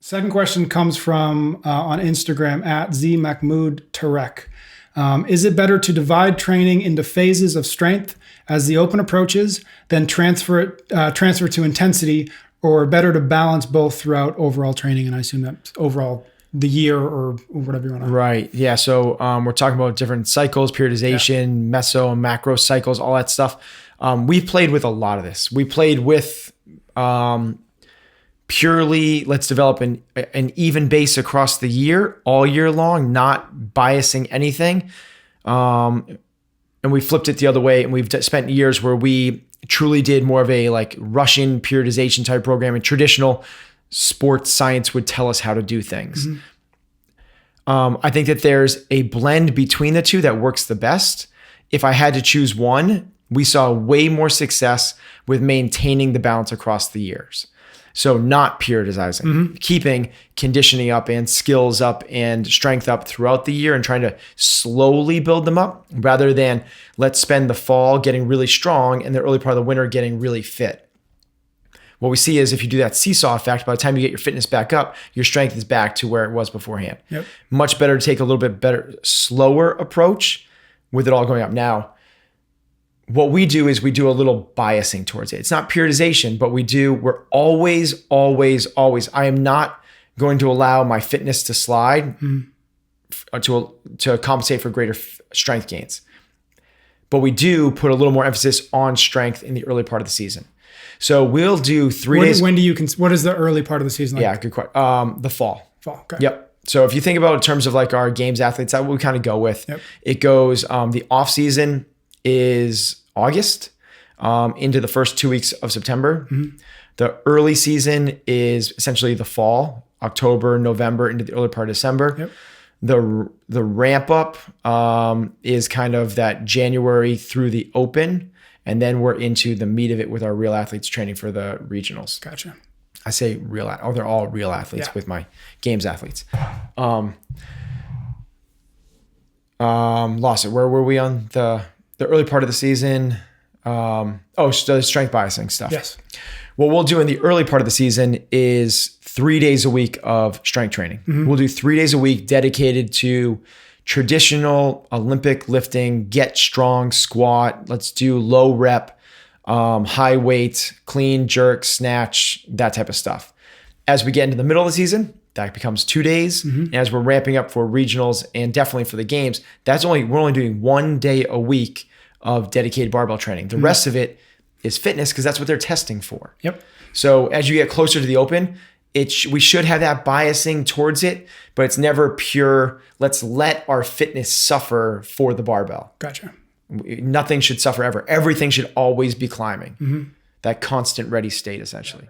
Second question comes from on Instagram at zmahmoodtarek. Is it better to divide training into phases of strength as the open approaches, then transfer to intensity, or better to balance both throughout overall training? And I assume that's overall the year or whatever you want to. Right. Yeah. So we're talking about different cycles, periodization, meso and macro cycles, all that stuff. We've played with a lot of this. We played with purely, let's develop an even base across the year, all year long, not biasing anything. And we flipped it the other way, and we've spent years where we truly did more of a like Russian periodization type program, and traditional sports science would tell us how to do things. Mm-hmm. I think that there's a blend between the two that works the best. If I had to choose one, we saw way more success with maintaining the balance across the years. So not periodizing, keeping conditioning up and skills up and strength up throughout the year and trying to slowly build them up rather than let's spend the fall getting really strong and the early part of the winter getting really fit. What we see is if you do that seesaw effect, by the time you get your fitness back up, your strength is back to where it was beforehand. Yep. Much better to take a little bit better, slower approach with it all going up. Now, what we do is we do a little biasing towards it. It's not periodization, but we're always, I am not going to allow my fitness to slide to compensate for greater strength gains. But we do put a little more emphasis on strength in the early part of the season. So we'll do 3 days. What is the early part of the season like? Yeah, good question. The fall. Okay. Yep. So if you think about it in terms of like our games athletes, that's what we kind of go with. Yep. It goes, the off season is August into the first 2 weeks of September. Mm-hmm. The early season is essentially the fall, October, November into the early part of December. Yep. The ramp up is kind of that January through the open, and then we're into the meat of it with our real athletes training for the regionals. Gotcha. I say real, they're all real athletes with my games athletes. Lost it. Where were we on the early part of the season? So the strength biasing stuff. Yes. What we'll do in the early part of the season is 3 days a week of strength training. Mm-hmm. We'll do 3 days a week dedicated to traditional Olympic lifting, get strong, squat. Let's do low rep, high weight, clean, jerk, snatch, that type of stuff. As we get into the middle of the season, that becomes 2 days. Mm-hmm. And as we're ramping up for regionals and definitely for the games, we're only doing 1 day a week of dedicated barbell training. The rest of it is fitness because that's what they're testing for. Yep. So as you get closer to the open, we should have that biasing towards it, but it's never pure, let's let our fitness suffer for the barbell. Gotcha. Nothing should suffer ever. Everything should always be climbing. Mm-hmm. That constant ready state, essentially.